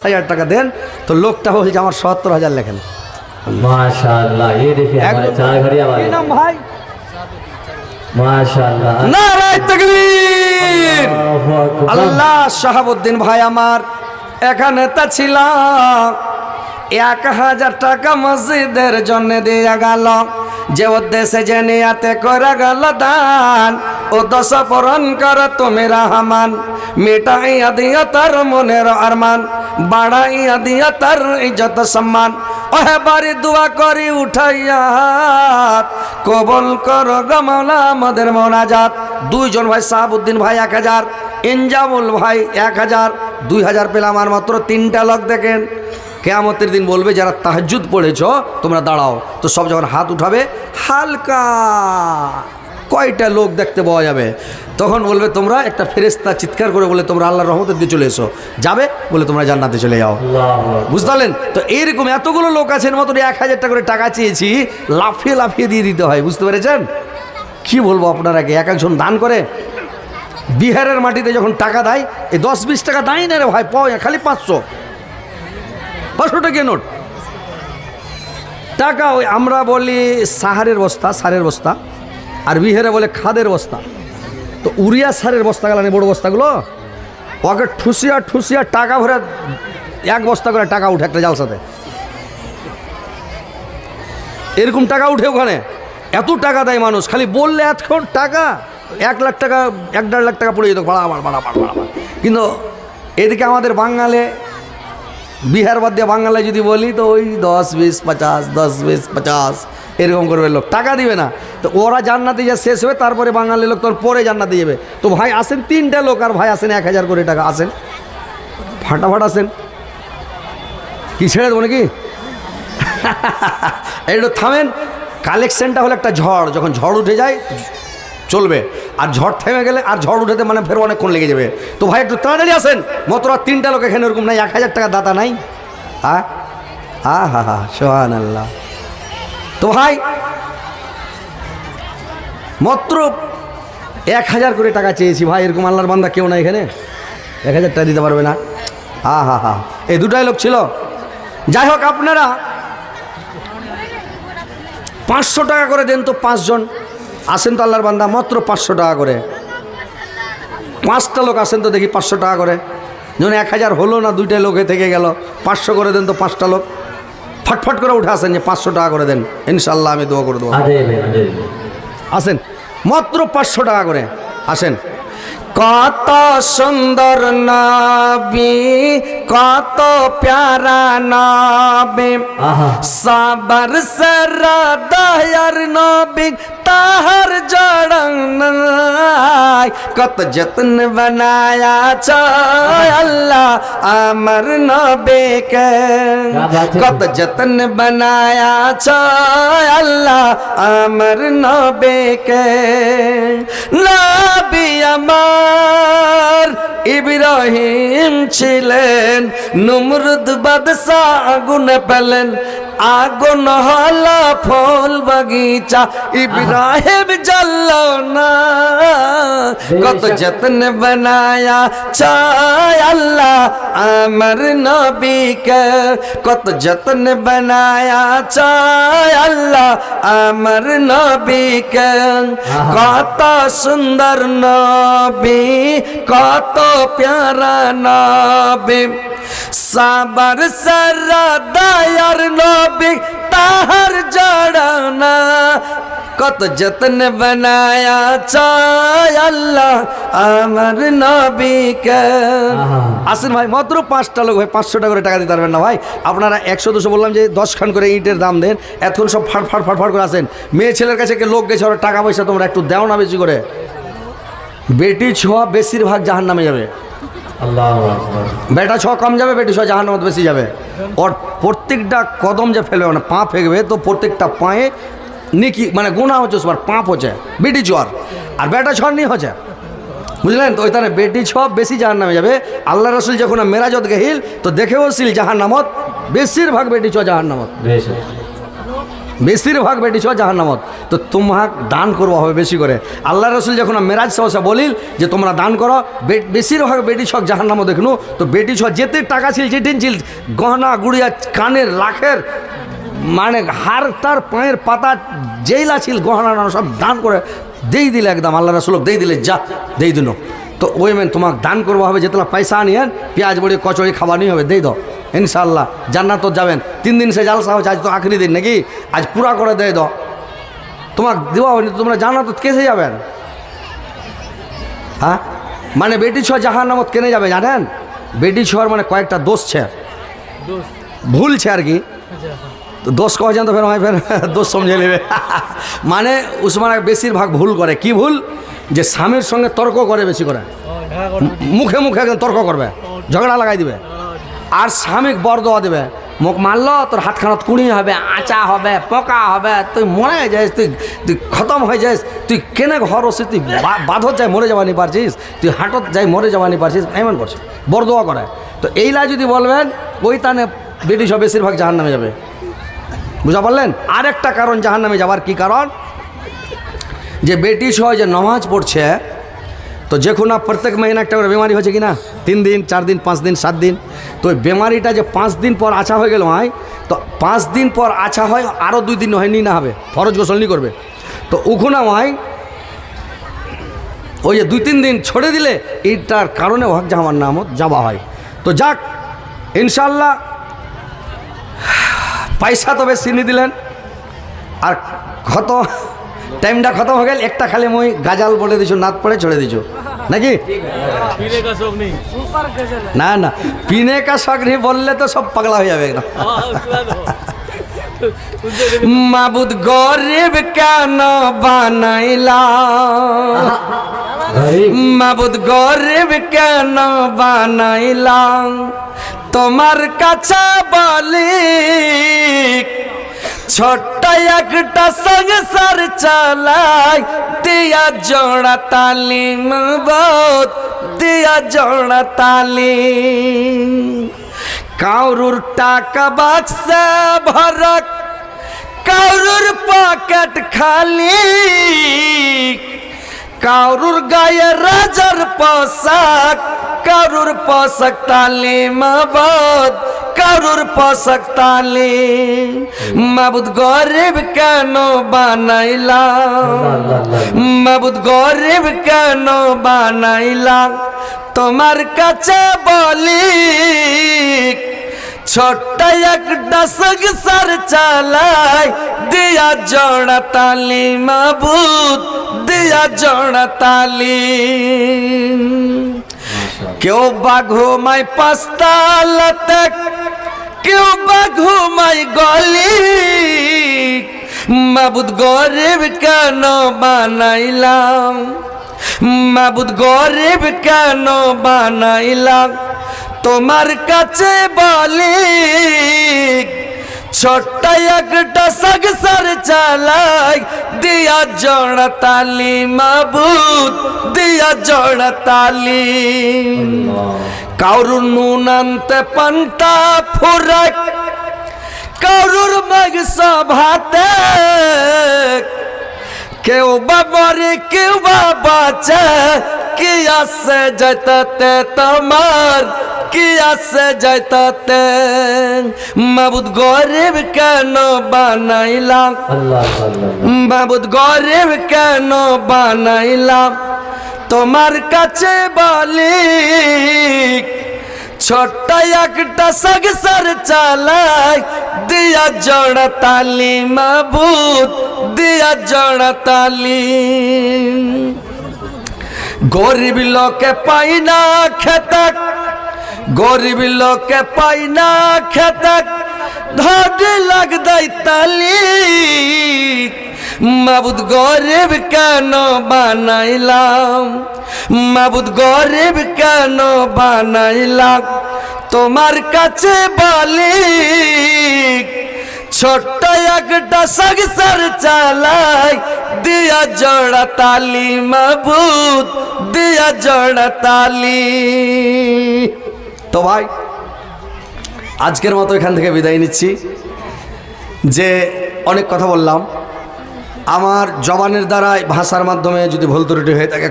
হাজার টাকা দেন, তো লোকটা বলছে আমার ৭০,০০০ লেখেন। মাশাআল্লাহ, এই দেখি আমাদের চার ঘড়ি আবার কি নাম ভাই? মাশাআল্লাহ, নারায়ে তাকবীর। আল্লাহু আকবার। আল্লাহ, শাহাবুদ্দিন ভাই আমার এখানে তা ছিলাম, ১,০০০ টাকা মসজিদের জন্য দিয়ে গেল, যে উদ্দেশ্যে যে নিয়াতে করে গেল দান, ও দশ পূরণ কর তুমি রহমান, মিটাইয়া দিয়া তার মনের আরমান, বাড়াইয়া দিয়া তার ইজ্জত সম্মান, ওহে বাড়ি দোয়া করি উঠাইয়া হাত, কবুল করো গো মাওলা আমাদের মোনাজাত। দুইজন ভাই, শাহাবুদ্দিন ভাই ১,০০০, ইনজামুল ভাই ১,০০০, ২,০০০ পেলাম। আর মাত্র ৩টা লোক দেখেন। কিয়ামতের দিন বলবে যারা তাহাজ্জুদ পড়েছ তোমরা দাঁড়াও, তো সব যখন হাত উঠাবে হালকা কয়টা লোক দেখতে পাওয়া যাবে, তখন বলবে তোমরা, একটা ফেরেশতা চিৎকার করে বলে তোমরা আল্লাহর রহমতের দিয়ে চলে এসো, যাবে বলে তোমরা জান্নাতে চলে যাও। বুঝতে পারলেন? তো এইরকম এতগুলো লোক আছেন, মাত্র ১,০০০ টাকা করে টাকা চেয়েছি, লাফিয়ে লাফিয়ে দিয়ে দিতে হয়। বুঝতে পেরেছেন? কি বলবো আপনারাকে, এক একজন দান করে। বিহারের মাটিতে যখন টাকা দেয়, এই ১০-২০ টাকা দেয় না রে ভাই, খালি ৫০০ টাকা নোট টাকা। ওই আমরা বলি সাহারের বস্তা, সারের বস্তা, আর বিহারে বলে খাদের বস্তা। তো উড়িয়া সারের বস্তা গেল, বড় বস্তাগুলো, ওকে ঠুসিয়া ঠুসিয়া টাকা ভরে ১ বস্তা করে টাকা উঠে একটা জালসাতে, এরকম টাকা উঠে ওখানে। এত টাকা দেয় মানুষ, খালি বললে এতক্ষণ টাকা, ১,০০,০০০ টাকা, ১-১.৫ লাখ টাকা পড়ে যেত বাড়াবার। কিন্তু এদিকে আমাদের বাঙালে, বিহার বাদ দিয়ে বাঙালি যদি বলি, তো ওই ১০-২০-৫০, ১০-২০-৫০ এরকম করবে লোক, টাকা দিবে না। তো ওরা জান্নাতে যা শেষ হবে, তারপরে বাঙালি লোক তোর পরে জান্নাতে যাবে। তো ভাই আসেন ৩টা লোক, আর ভাই আসেন ১,০০০ করে টাকা, আসেন ফাটাফাট আসেন। কি ছেড়ে দেবো নাকি? একটু থামেন। কালেকশনটা হলো একটা ঝড়, যখন ঝড় উঠে যায় চলবে, আর ঝড় থেমে গেলে আর ঝড় উঠেতে মানে ফের অনেকক্ষণ লেগে যাবে। তো ভাই একটু তাড়াতাড়ি আসেন, মাত্র 3টা লোক এখানে ওরকম নাই, ১,০০০ টাকা দাতা নাই। হ্যাঁ, হা সুবহানাল্লাহ। তো ভাই মাত্র ১,০০০ করে টাকা চেয়েছি ভাই, এরকম আল্লাহর বান্দা কেউ না এখানে ১,০০০ টাকা দিতে পারবে না। হা এই 2টাই লোক ছিল। যাই হোক, আপনারা ৫০০ টাকা করে দেন তো, 5 জন আসেন তো আল্লাহর বান্দা, মাত্র ৫০০ টাকা করে। 5টা লোক আসেন তো দেখি, ৫০০ টাকা করে। যখন ১,০০০ হলো না, 2টাই লোকে থেকে গেল, ৫০০ করে দেন তো 5টা লোক। ফটফট করে উঠে আসেন যে ৫০০ টাকা করে দেন, ইনশাল্লাহ আমি দোয়া করে দেবো। আসেন, মাত্র ৫০০ টাকা করে আসেন। কত সুন্দর নবী, কত প্যারা নবী, সাবর সরা দয়ার নবী, তাহার জড়ং নাই, কত যত্ন বানায়া চায় আল্লাহ আমার নবীকে, কত যত্ন বানায়া চায় আল্লাহ আমার নবীকে। নবী আমার ইব্রাহিম ছিলেন, নমরুদ বাদশাহ আগুন পেলেন, আগুন হলো ফুল বাগিচা, ইব্রাহিম জ্বলল না, কত যত্ন বানায়া চায় আল্লাহ আমার নবীকে, কত যত্ন বানায়া চায় আল্লাহ আমার নবীকে। কত সুন্দর নবী, কত প্যারা নবী, সাবর সরা দয়ার নবী, তাহার জড়না, কত যত্ন বানায়া চায় আল্লাহ আমার নবীকে। আসেন ভাই, মাত্র 5টা লোক ভাই, ৫০০ টাকা করে টাকা দিতে পারবেন না ভাই। আপনারা 100-200 বললাম যে 10 খান করে ইটের দাম দেন, এখন সব ফাট করে আসেন। মেয়ে ছেলের কাছে লোক গেছে, ওরা টাকা পয়সা তোমরা একটু দেও না বেশি করে। বেটি ছোঁয়া বেশিরভাগ জাহান্নামে যাবে, বেটা ছোঁয়া কম যাবে, বেটি ছোঁয়া জাহান্নামে বেশি যাবে। ওর প্রত্যেকটা কদম যে ফেলবে, মানে পা ফেঁকবে, তো প্রত্যেকটা পায়ে নিকি মানে গুণা হচ্ছে, সবার পাপ হচ্ছে বেটি ছোঁয়ার, আর বেটা ছোঁয়ার নিয়ে হচ্ছে। বুঝলেন? তো ওইখানে বেটি ছোঁয়া বেশি জাহান্নামে যাবে। আল্লাহ রসুল যখন মেরাজত গেহিল, তো দেখেও ছিল জাহান্নামত বেশিরভাগ বেটি ছোঁয়া জাহান্নামত। বেশিরভাগ বেটি ছ জাহান্নামত। তো তোমাক দান করবো হবে বেশি করে। আল্লাহ রসুল যখন মেরাজ সহসা বলিল যে তোমরা দান করো, বেশিরভাগ বেটি ছক জাহান্নামত দেখনু। তো বেটি ছ যেতে টাকা ছিল, যেদিন ছিল গহনা গুড়িয়া কানের লাখের মানে হার তার পায়ের পাতা যেইলা ছিল গহনা সব দান করে দেই দিলে একদম। আল্লাহ রসুল দেই দিলে যা দেই দিন। তো ওই মেন তোমাকে দান করবো হবে, যেতলা পয়সা আনিয়েন পেঁয়াজ বড়ি কচড়ি খাওয়ানি হবে, দেই দাও ইনশাআল্লাহ জান্নাত যাবেন। 3 দিন সে জালসা হচ্ছে, আজ তো আখরি দিন নাকি, আজ পুরা করে দেয় দাও তোমাকে দেওয়া হয়নি, তোমরা জান্নাত কেসে যাবেন? হ্যাঁ মানে বেটি ছ জাহান্নামত কেনে যাবে জানেন? বেটি ছর মানে কয়েকটা দোষ ছে, ভুল ছে আর কি। তো দোষ কহ যান তো ফের ফের দোষ সমঝে নেবে। মানে উসমান বেশিরভাগ ভুল করে। কি ভুল? যে স্বামীর সঙ্গে তর্ক করে, বেশি করে মুখে মুখে একদম তর্ক করবে, ঝগড়া লাগাই দিবে, আর স্বামীক বর দেওয়া দেবে। মুখ মারলো তোর হাতখানত কুড়ি হবে, আঁচা হবে, পোকা হবে, তুই মরে যাস, তুই খতম হয়ে যাস, তুই কেনে ঘর ওসে, তুই বাঁধত যাই মরে যাওয়ানি পারছিস, তুই হাঁটত যাই মরে যাওয়ানি পারছিস, এমন করছে, বর দেওয়া করে। তো এইলা যদি বলবেন ওই তানে বেটি সব বেশিরভাগ জাহান্নামে যাবে। বুঝা পারলেন? আর একটা কারণ জাহান্নামে যাবার কি কারণ, যে বেটি সহ যে নামাজ পড়ছে, তো যখন প্রত্যেক মহিনা একটা করে বেমারি হচ্ছে কি না, 3 দিন 4 দিন 5 দিন 7 দিন, তো ওই বেমারিটা যে 5 দিন পর আছা হয়ে গেল হয়, তো 5 দিন পর আছা হয়, আরও 2 দিন হয় নি না হবে, ফরজ গোসল নি করবে। তো উখুনা হয় ওই যে 2-3 দিন ছড়ে দিলে এইটার কারণে হক জাহার নামত যাওয়া হয়। তো যাক ইনশাল্লাহ পয়সা তো বেশ চিনি দিলেন, আর কত টাইমটা খতম হয়ে গেল। একটা খালি মই গাজাল বলে দিছো, নাত পড়ে চড়ে দিছো নাকি? না না, পিনে কা শখ নেই বললে তো সব পাগলা হয়ে যাবে একদম। মাবুদ গরিব কেন বানাইলা, মাবুদ গরিব কেন বানাইলা, তোমার কাছে বলি ছোট্ট একটা সংসার চালাই, দিয়া জোড়া তালি মাবুদ, দিয়া জোড়া তালি। কাউরুর টাকা বাক্সে ভরক, কাউরুর পকেট খালি, কাউরুর গায়ে রাজার পোশাক, কাউরুর পোশাক তালি মাবুদ, কারুর পোশাক তালি। মাবুদ গরিব কেন বানাইলা, মাবুদ গরিব কেন বানাইলা, তোমার কাছে বলি ছোট্ট একটা সংসার চালাই, দিয়া জোড়া তালি মাবুদ, দিয়া জোড়া তালি। কেউ বা ঘুমায় পাঁচতালাতে, কেউ বা ঘুমায় গলি, মাবুদ গরিব কেন বানাইলাম, মাবুদ গরিব কেন বানাইলাম, তোমার কাছে বলি ছোট্ট একটা সংসার চালাই, দিয়া জোড়া তালি মাবুদ, দিয়া জোড়া তালি। কারুর নুন আনতে পান্তা ফুরাক, কারুর মাংস ভাতে, কেউ বা মরে কেউ বা বাঁচে, কি আছে যাইতে তোমার, কি আছে যাইতে। মাবুদ গরিব কেন বানাইলাম, মাবুদ গরিব কেন বানাইলাম, তোমার কাছে বলি ছোট্ট একটা সংসার চালাই, দিয়া জোড়া তালি মাবুদ, দিয়া জোড়া তালি। গরিব লোকে পাই না খেতে, গরিব লোকে পাই না খেতে, ধরে লাগ দেয় তালি। মাবুদ গরিব কেন বানাইলাম, মাবুদ গরিব কেন বানাইলাম, তোমার কাছে বলি ছোট্ট একটা সংসার চালাই, দিয়া জোড়া তালি মাবুদ, দিয়া জোড়া তালি। তো ভাই আজকের মতো এখান থেকে বিদায় নিচ্ছি। যে অনেক কথা বললাম, আমার জবানের দ্বারাই ভাষার মাধ্যমে যদি ভুল ত্রুটি হয়ে থাকে